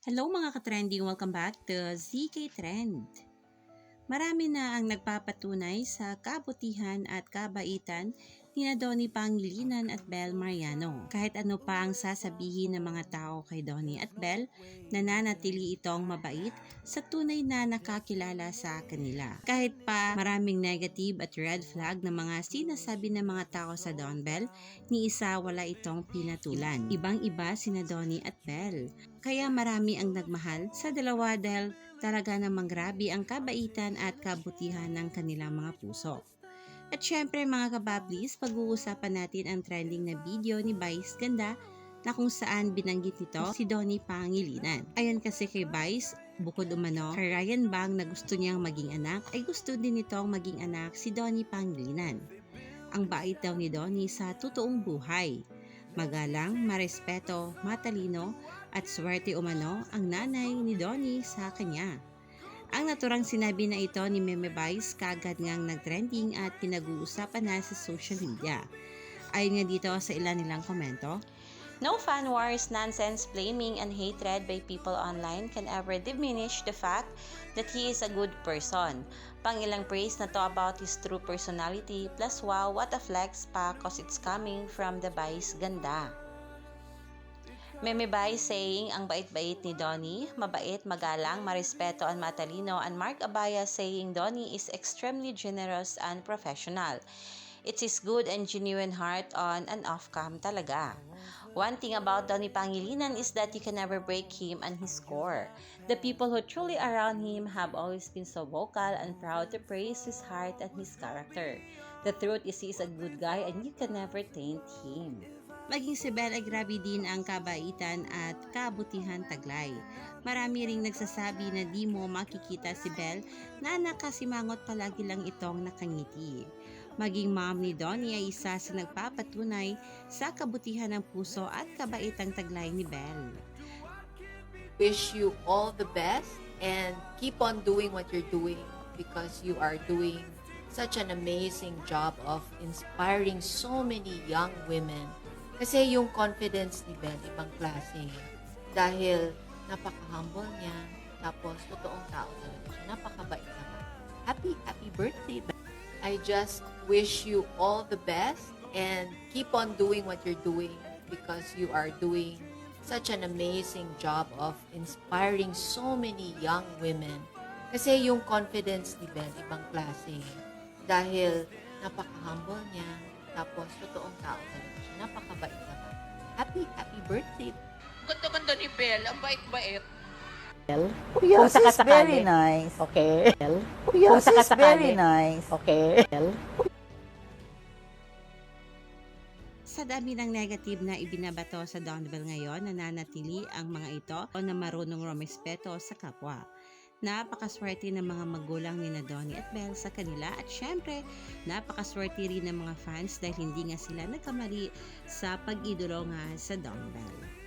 Hello mga ka-trending! Welcome back to ZK Trend. Marami na ang nagpapatunay sa kabutihan at kabaitan ni Donnie Pangilinan at Bel Mariano. Kahit ano pa ang sasabihin ng mga tao kay Donnie at Bel, nananatili itong mabait sa tunay na nakakilala sa kanila. Kahit pa maraming negative at red flag na mga sinasabi ng mga tao sa Don Bel, ni isa wala itong pinatulan. Ibang-iba sina Donnie at Bel. Kaya marami ang nagmahal sa dalawa dahil talaga namang grabe ang kabaitan at kabutihan ng kanilang mga puso. At syempre mga kabablis, pag-uusapan natin ang trending na video ni Vice Ganda na kung saan binanggit nito si Donnie Pangilinan. Ayon kasi kay Vice, bukod umano kay Ryan Bang na gusto niyang maging anak, ay gusto din nitong maging anak si Donnie Pangilinan. Ang bait daw ni Donnie sa totoong buhay. Magalang, marespeto, matalino, at swerte umano ang nanay ni Donnie sa kanya. Ang naturang sinabi na ito ni Meme Vice kaagad ngang nagtrending at pinag-uusapan na sa social media. Ayon nga dito sa ilan nilang komento, "No fan wars, nonsense, blaming, and hatred by people online can ever diminish the fact that he is a good person. Pangilang praise na to about his true personality, plus wow, what a flex pa cause it's coming from the Vice Ganda." Meme Vice saying ang bait-bait ni Donnie, mabait, magalang, marespeto, and matalino, and Mark Abaya saying Donnie is extremely generous and professional. It's his good and genuine heart on and off cam talaga. One thing about Donnie Pangilinan is that you can never break him and his core. The people who truly around him have always been so vocal and proud to praise his heart and his character. The truth is he is a good guy and you can never taint him. Maging si Bel ay grabe din ang kabaitan at kabutihan taglay. Marami ring nagsasabi na di mo makikita si Bel na nakasimangot palagi lang itong nakangiti. Maging mom ni Donnie ay isa sa nagpapatunay sa kabutihan ng puso at kabaitang taglay ni Bel. Wish you all the best and keep on doing what you're doing because you are doing such an amazing job of inspiring so many young women. Kasi yung confidence ni Bel, ibang klase. Dahil napaka-humble niya, tapos totoong tao talaga siya. Napakabait naman. Happy birthday, Bel. I just wish you all the best and keep on doing what you're doing because you are doing such an amazing job of inspiring so many young women. Kasi yung confidence ni Bel, ibang klase. Dahil napaka-humble niya, tapos totoong tao talaga siya. Napakabait naman. Happy birthday. Ganda-ganda ni Bel. Ang bait-bait. Oh, yes, it's very nice. Okay. Oh, yes, it's very nice. Okay. Sa dami ng negative na ibinabato sa Don Bel ngayon, nananatili ang mga ito na marunong rumespeto sa kapwa. Napakaswerte ng mga magulang ni Donnie at Bel sa kanila at syempre, napakaswerte rin ng mga fans dahil hindi nga sila nagkamali sa pag-idolo nga sa Don Bel.